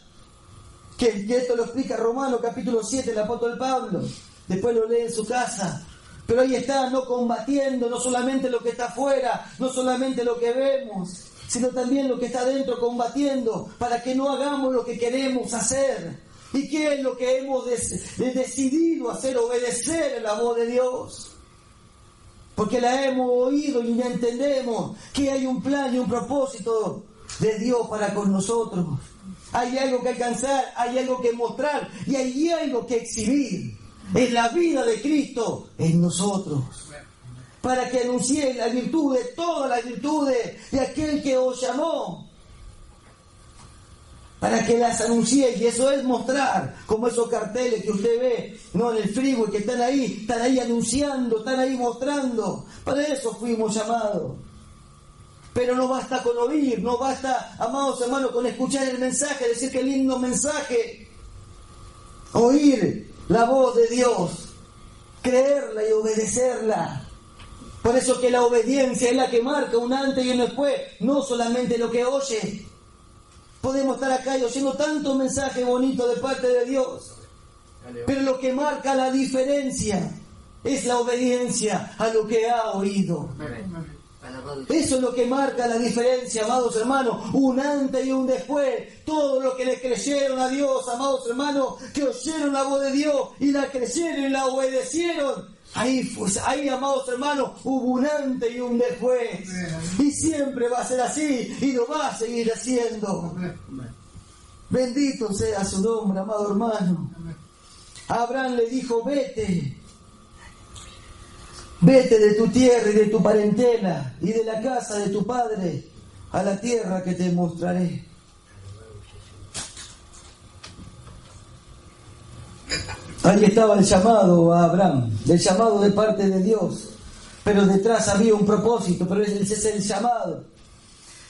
Que esto lo explica Romanos capítulo 7, el apóstol Pablo. Después lo lee en su casa. Pero ahí está, no combatiendo, no solamente lo que está afuera, no solamente lo que vemos, sino también lo que está dentro, combatiendo para que no hagamos lo que queremos hacer. ¿Y qué es lo que hemos decidido hacer? Obedecer la voz de Dios. Porque la hemos oído y ya entendemos que hay un plan y un propósito de Dios para con nosotros. Hay algo que alcanzar, hay algo que mostrar y hay algo que exhibir en la vida de Cristo en nosotros. Para que anunciéis la virtud de todas las virtudes de aquel que os llamó. Para que las anunciéis, y eso es mostrar, como esos carteles que usted ve, no, en el frigo, que están ahí anunciando, están ahí mostrando. Para eso fuimos llamados. Pero no basta con oír, no basta, amados hermanos, con escuchar el mensaje, decir que lindo mensaje. Oír la voz de Dios, creerla y obedecerla. Por eso que la obediencia es la que marca un antes y un después, no solamente lo que oye. Podemos estar acá y oyendo tantos mensajes bonitos de parte de Dios, pero lo que marca la diferencia es la obediencia a lo que ha oído. Eso es lo que marca la diferencia, amados hermanos, un antes y un después. Todo lo que le creyeron a Dios, amados hermanos, que oyeron la voz de Dios y la creyeron y la obedecieron, ahí, amados hermanos, hubo un antes y un después. Y siempre va a ser así y lo va a seguir haciendo. Bendito sea su nombre, amado hermano. Abraham le dijo: vete de tu tierra y de tu parentela y de la casa de tu padre a la tierra que te mostraré. Ahí estaba el llamado a Abraham, el llamado de parte de Dios, pero detrás había un propósito, pero ese es el llamado.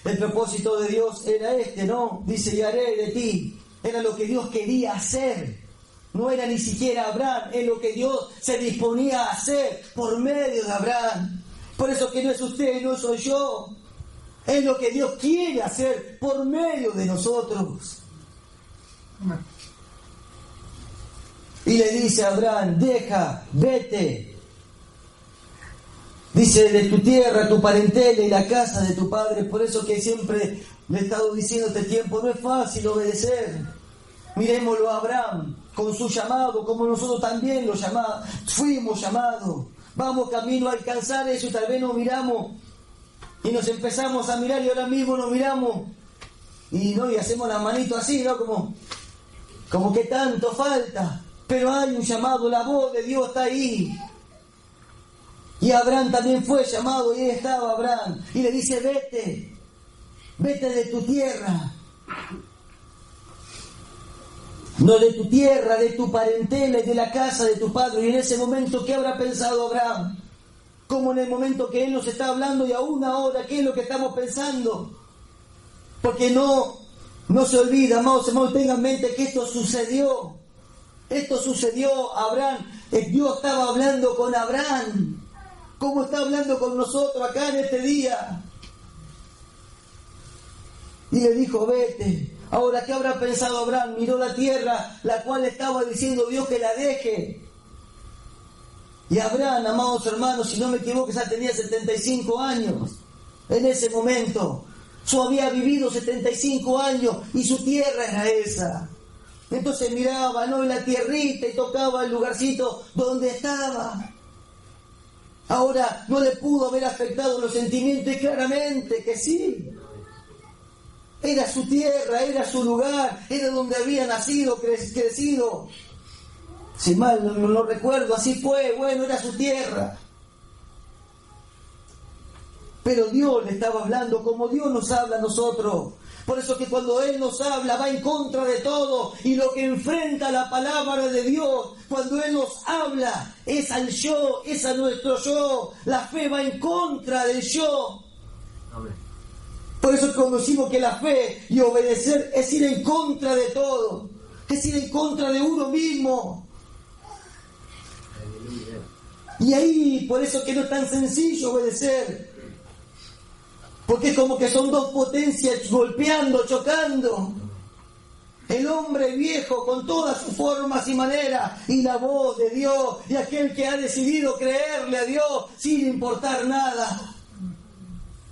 El propósito de Dios era ¿no? Dice: y haré de ti. Era lo que Dios quería hacer. No era ni siquiera Abraham, es lo que Dios se disponía a hacer por medio de Abraham. Por eso que no es usted y no soy yo. Es lo que Dios quiere hacer por medio de nosotros. Y le dice a Abraham: vete. Dice: de tu tierra, tu parentela y la casa de tu padre. Por eso que siempre le he estado diciendo este tiempo, no es fácil obedecer. Miremoslo a Abraham con su llamado, como nosotros también fuimos llamados. Vamos camino a alcanzar eso y tal vez nos miramos y nos empezamos a mirar y ahora mismo nos miramos y hacemos la manito así, ¿no? Como que tanto falta. Pero hay un llamado, la voz de Dios está ahí. Y Abraham también fue llamado y ahí estaba Abraham. Y le dice: vete de tu tierra. No de tu tierra, de tu parentela y de la casa de tu padre. Y en ese momento, ¿qué habrá pensado Abraham? Como en el momento que Él nos está hablando y aún ahora, ¿qué es lo que estamos pensando? Porque no se olvida, amados hermanos, tengan en mente que esto sucedió. Esto sucedió a Abraham. Dios estaba hablando con Abraham, como está hablando con nosotros acá en este día. Y le dijo: vete. Ahora, ¿qué habrá pensado Abraham? Miró la tierra, la cual estaba diciendo Dios que la deje. Y Abraham, amados hermanos, si no me equivoco, ya tenía 75 años. En ese momento, había vivido 75 años y su tierra era esa. Entonces miraba, en la tierrita y tocaba el lugarcito donde estaba. Ahora, no le pudo haber afectado los sentimientos, y claramente que sí. Era su tierra, era su lugar, era donde había nacido, crecido. Si mal no lo recuerdo, así fue, era su tierra. Pero Dios le estaba hablando como Dios nos habla a nosotros. Por eso que cuando Él nos habla va en contra de todo, y lo que enfrenta la palabra de Dios, cuando Él nos habla, es al yo, es a nuestro yo. La fe va en contra del yo. Amén. Por eso cuando decimos que la fe y obedecer es ir en contra de todo, es ir en contra de uno mismo. Aleluya. Y ahí, por eso que no es tan sencillo obedecer. Porque es como que son dos potencias golpeando, chocando. El hombre viejo con todas sus formas y maneras, y la voz de Dios, y aquel que ha decidido creerle a Dios sin importar nada.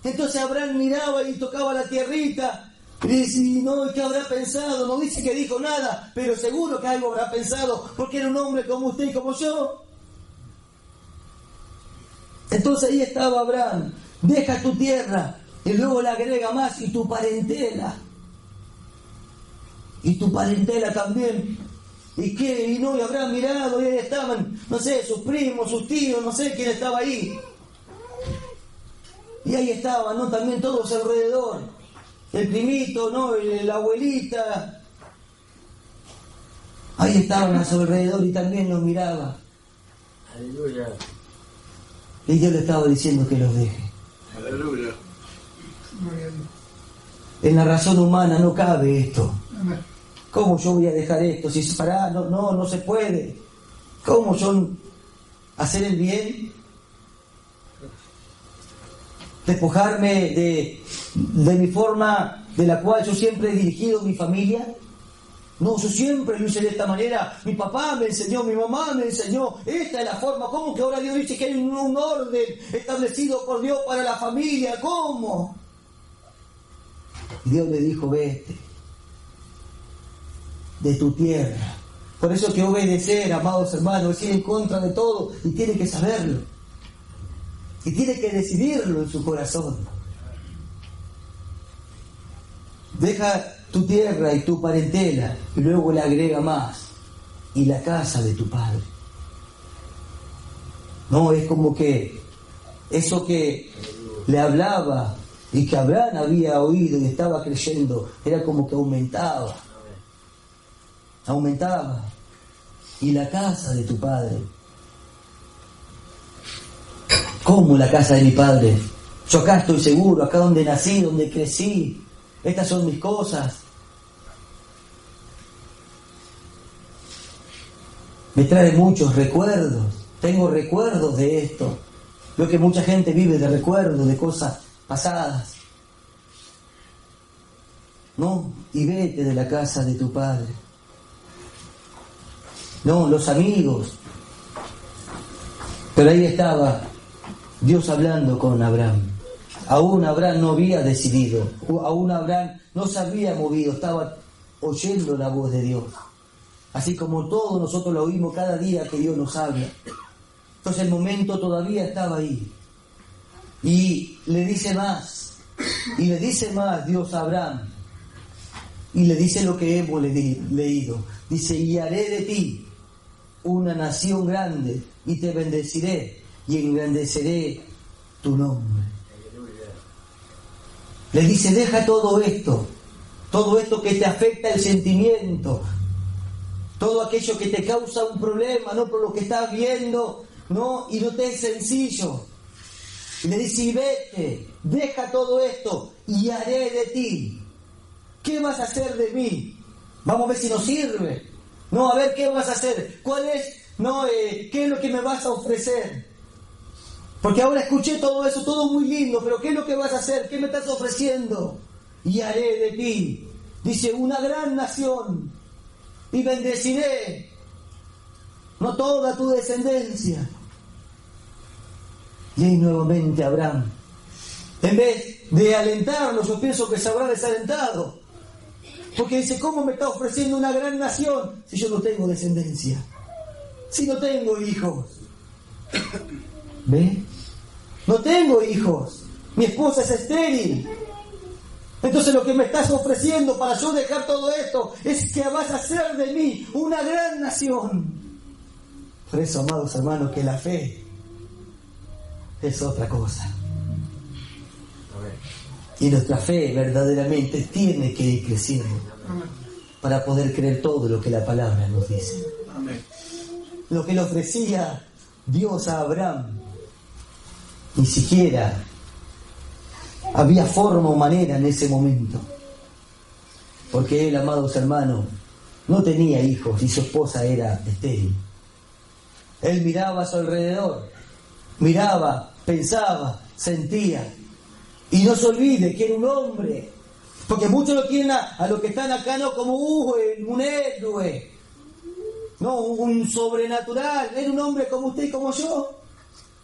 Entonces Abraham miraba y tocaba la tierrita, y dice, no, ¿qué habrá pensado? No dice que dijo nada, pero seguro que algo habrá pensado, porque era un hombre como usted y como yo. Entonces ahí estaba Abraham, deja tu tierra, y luego le agrega más, y tu parentela. Y tu parentela también. ¿Y qué? Y no, y habrán mirado, y ahí estaban, no sé, sus primos, sus tíos, no sé quién estaba ahí. Y ahí estaban, ¿no? También todos alrededor. El primito, ¿no? La abuelita. Ahí estaban a su alrededor y también los miraba. Aleluya. Y Dios le estaba diciendo que los deje. Aleluya. En la razón humana no cabe esto. ¿Cómo yo voy a dejar esto? Si se pará, no se puede. ¿Cómo yo hacer el bien? ¿Despojarme de mi forma de la cual yo siempre he dirigido mi familia? No, yo siempre lo hice de esta manera. Mi papá me enseñó, mi mamá me enseñó. Esta es la forma. ¿Cómo que ahora Dios dice que hay un orden establecido por Dios para la familia? ¿Cómo? Y Dios le dijo, vete de tu tierra. Por eso que obedecer, amados hermanos, es ir en contra de todo, y tiene que saberlo. Y tiene que decidirlo en su corazón. Deja tu tierra y tu parentela, y luego le agrega más, y la casa de tu padre. No, es como que eso que le hablaba y que Abraham había oído y estaba creyendo, era como que aumentaba. Y la casa de tu padre. ¿Cómo la casa de mi padre? Yo acá estoy seguro, acá donde nací, donde crecí. Estas son mis cosas. Me trae muchos recuerdos. Tengo recuerdos de esto. Veo que mucha gente vive de recuerdos, de cosas pasadas. No, y vete de la casa de tu padre. No, los amigos. Pero ahí estaba Dios hablando con Abraham. Aún Abraham no había decidido, aún Abraham no se había movido, estaba oyendo la voz de Dios. Así como todos nosotros lo oímos cada día que Dios nos habla. Entonces el momento todavía estaba ahí. Y le dice más Dios a Abraham. Y le dice lo que hemos leído. Dice, y haré de ti una nación grande, y te bendeciré, y engrandeceré tu nombre. Le dice, deja todo esto que te afecta el sentimiento, todo aquello que te causa un problema, no por lo que estás viendo, no, y no te es sencillo. Y le dice, y vete, deja todo esto, y haré de ti. ¿Qué vas a hacer de mí? Vamos a ver si nos sirve. No, a ver qué vas a hacer. ¿Cuál es? No, ¿qué es lo que me vas a ofrecer? Porque ahora escuché todo eso, todo muy lindo, pero ¿qué es lo que vas a hacer? ¿Qué me estás ofreciendo? Y haré de ti, dice, una gran nación, y bendeciré, no toda tu descendencia. Y ahí nuevamente Abraham, en vez de alentarlo, yo pienso que se habrá desalentado. Porque dice, ¿cómo me está ofreciendo una gran nación si yo no tengo descendencia? Si no tengo hijos. ¿Ve? No tengo hijos. Mi esposa es estéril. Entonces lo que me estás ofreciendo para yo dejar todo esto es que vas a hacer de mí una gran nación. Por eso, amados hermanos, que la fe es otra cosa. Y nuestra fe verdaderamente tiene que ir creciendo para poder creer todo lo que la palabra nos dice. Lo que le ofrecía Dios a Abraham, ni siquiera había forma o manera en ese momento. Porque él, amados hermanos, no tenía hijos y su esposa era estéril. Él miraba a su alrededor, miraba, pensaba, sentía. Y no se olvide que era un hombre, porque muchos lo tienen a los que están acá no como un héroe, no, un sobrenatural. Era un hombre como usted y como yo.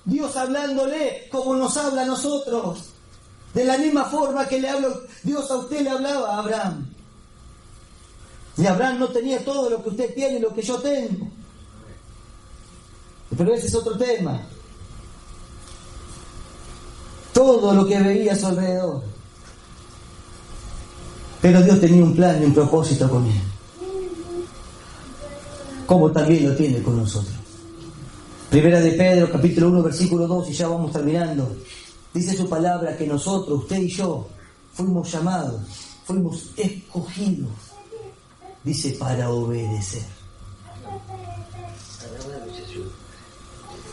Dios hablándole como nos habla a nosotros. De la misma forma que le habló Dios a usted, le hablaba a Abraham. Y Abraham no tenía todo lo que usted tiene y lo que yo tengo. Pero ese es otro tema. Todo lo que veía a su alrededor. Pero Dios tenía un plan y un propósito con él. Como también lo tiene con nosotros. Primera de Pedro, capítulo 1, versículo 2, y ya vamos terminando. Dice su palabra que nosotros, usted y yo, fuimos llamados, fuimos escogidos. Dice, para obedecer.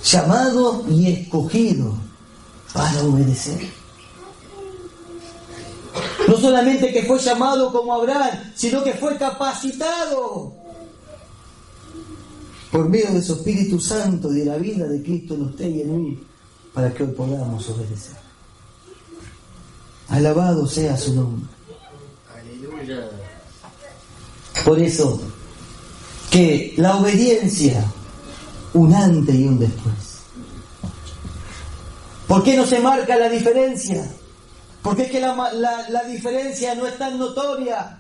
Llamado y escogido para obedecer. No solamente que fue llamado como Abraham, sino que fue capacitado por medio de su Espíritu Santo y de la vida de Cristo en usted y en mí, para que hoy podamos obedecer. Alabado sea su nombre. Aleluya. Por eso, que la obediencia, un antes y un después. ¿Por qué no se marca la diferencia? Porque es que la diferencia no es tan notoria.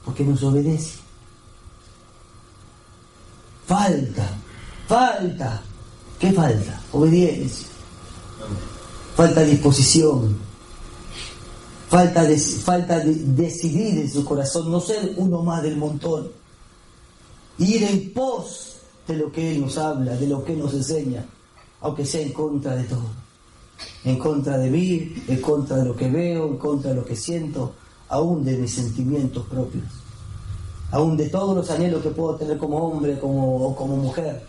Porque nos obedece. Falta. ¿Qué falta? Obediencia. Falta disposición. Falta de decidir en su corazón, no ser uno más del montón. Ir en pos de lo que Él nos habla, de lo que Él nos enseña, aunque sea en contra de todo. En contra de mí, en contra de lo que veo, en contra de lo que siento, aún de mis sentimientos propios, aún de todos los anhelos que puedo tener como hombre o como mujer,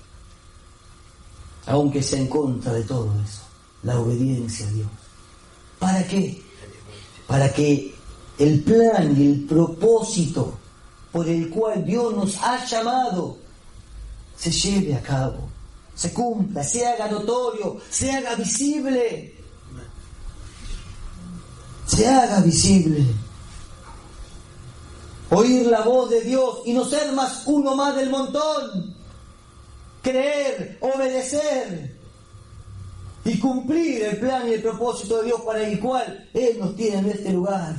aunque sea en contra de todo eso. La obediencia a Dios. ¿Para qué? Para que el plan y el propósito por el cual Dios nos ha llamado se lleve a cabo, se cumpla, se haga notorio, se haga visible. Se haga visible. Oír la voz de Dios y no ser más uno más del montón. Creer, obedecer y cumplir el plan y el propósito de Dios para el cual Él nos tiene en este lugar.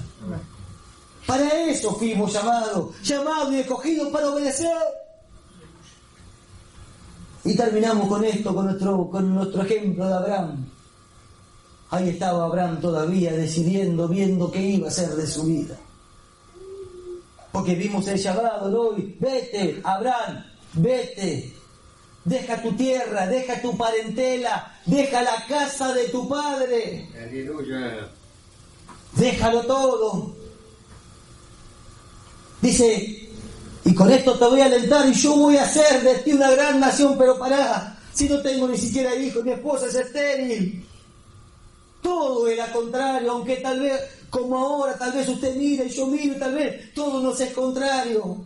Para eso fuimos llamados y escogidos para obedecer. Y terminamos con esto, con nuestro ejemplo de Abraham. Ahí estaba Abraham todavía decidiendo, viendo qué iba a hacer de su vida. Porque vimos el llamado de hoy. Vete, Abraham, vete. Deja tu tierra, deja tu parentela, deja la casa de tu padre. Aleluya. Déjalo todo. Dice, y con esto te voy a alentar y yo voy a hacer de ti una gran nación, pero pará, si no tengo ni siquiera hijos, mi esposa es estéril. Todo era contrario, aunque tal vez, como ahora, tal vez usted mire y yo mire, tal vez todo nos es contrario.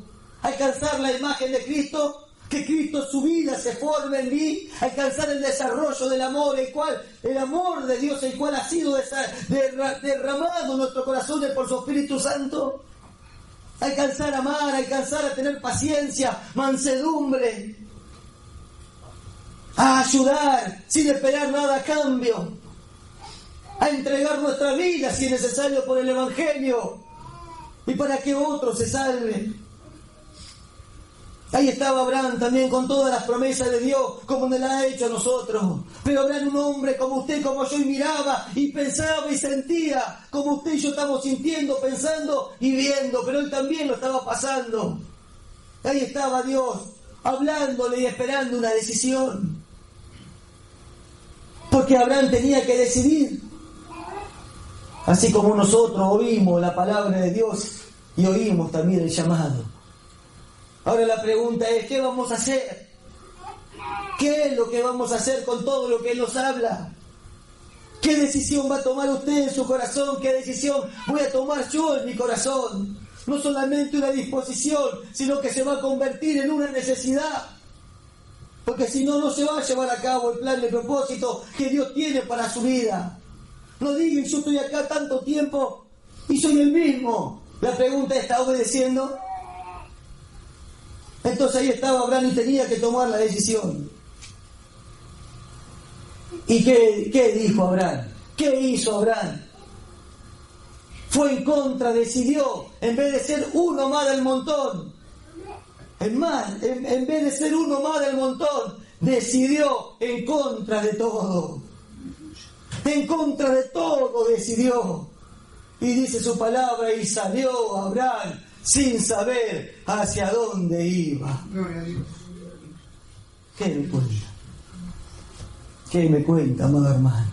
Alcanzar la imagen de Cristo, que Cristo su vida se forme en mí, alcanzar el desarrollo del amor, el amor de Dios, el cual ha sido derramado en nuestros corazones por su Espíritu Santo. Alcanzar a amar, alcanzar a tener paciencia, mansedumbre, a ayudar sin esperar nada a cambio, a entregar nuestra vida si es necesario por el Evangelio y para que otros se salven. Ahí estaba Abraham también con todas las promesas de Dios, como nos las ha hecho a nosotros. Pero Abraham, un hombre como usted, como yo, y miraba y pensaba y sentía, como usted y yo estamos sintiendo, pensando y viendo, pero él también lo estaba pasando. Ahí estaba Dios, hablándole y esperando una decisión. Porque Abraham tenía que decidir. Así como nosotros oímos la palabra de Dios y oímos también el llamado. Ahora la pregunta es, ¿qué vamos a hacer? ¿Qué es lo que vamos a hacer con todo lo que Él nos habla? ¿Qué decisión va a tomar usted en su corazón? ¿Qué decisión voy a tomar yo en mi corazón? No solamente una disposición, sino que se va a convertir en una necesidad. Porque si no, no se va a llevar a cabo el plan de propósito que Dios tiene para su vida. No digan, yo estoy acá tanto tiempo y soy el mismo. La pregunta es, ¿está obedeciendo? Entonces ahí estaba Abraham y tenía que tomar la decisión. ¿Y qué dijo Abraham? ¿Qué hizo Abraham? Fue en contra, decidió, en vez de ser uno más del montón. En vez de ser uno más del montón, decidió en contra de todo. En contra de todo decidió. Y dice su palabra, y salió Abraham sin saber hacia dónde iba. ¿Qué me cuenta? ¿Qué me cuenta, amado hermano?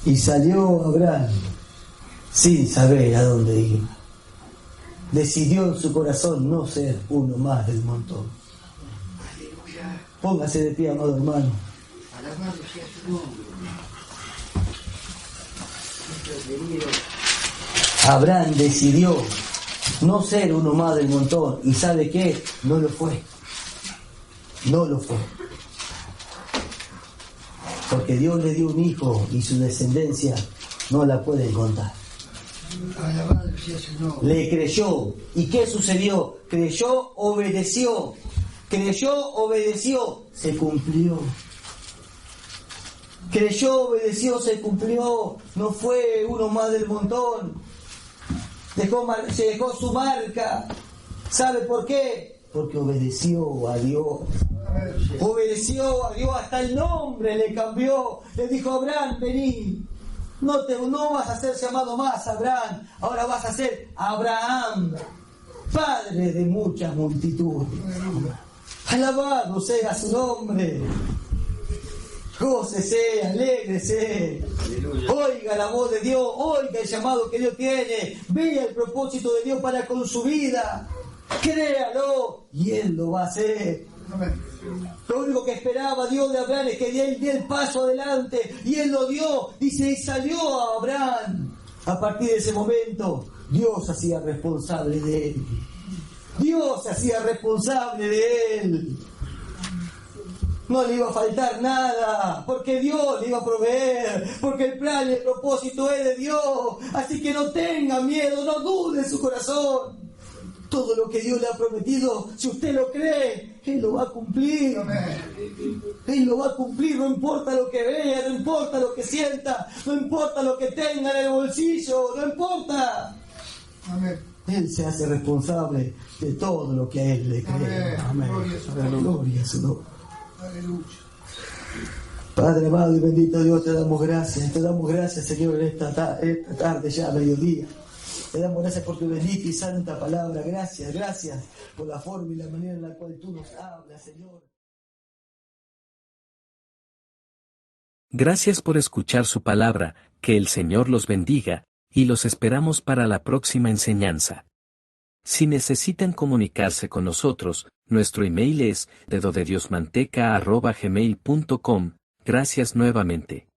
Y salió Abraham sin saber a dónde iba. Decidió en su corazón no ser uno más del montón. Póngase de pie, amado hermano. Abraham decidió no ser uno más del montón. ¿Y sabe qué? No lo fue. No lo fue. Porque Dios le dio un hijo y su descendencia no la pueden contar. Le creyó. ¿Y qué sucedió? Creyó, obedeció. Creyó, obedeció. Se cumplió. Creyó, obedeció, se cumplió. No fue uno más del montón. Se dejó su marca. ¿Sabe por qué? Porque obedeció a Dios. Obedeció a Dios, hasta el nombre le cambió. Le dijo, Abraham, vení. No vas a ser llamado más Abraham, ahora vas a ser Abraham, padre de muchas multitudes. Alabado sea su nombre. Gócese, alégrese. Oiga la voz de Dios, oiga el llamado que Dios tiene. Vea el propósito de Dios para con su vida. Créalo y Él lo va a hacer. Lo único que esperaba Dios de Abraham es que Él diera el paso adelante, y Él lo dio. Dice, y salió a Abraham. A partir de ese momento, Dios se hacía responsable de él. Dios se hacía responsable de él. No le iba a faltar nada, porque Dios le iba a proveer, porque el plan y el propósito es de Dios. Así que no tenga miedo, no dude en su corazón. Todo lo que Dios le ha prometido, si usted lo cree, Él lo va a cumplir. Él lo va a cumplir, no importa lo que vea, no importa lo que sienta, no importa lo que tenga en el bolsillo, no importa. Él se hace responsable de todo lo que a Él le cree. Amén. Gloria a su nombre. Padre amado y bendito Dios, te damos gracias, Señor, en esta tarde ya a mediodía. Te damos gracias por tu bendita y santa palabra. Gracias por la forma y la manera en la cual tú nos hablas, Señor. Gracias por escuchar su palabra, que el Señor los bendiga, y los esperamos para la próxima enseñanza. Si necesitan comunicarse con nosotros, nuestro email es dedodiosmanteca@gmail.com. Gracias nuevamente.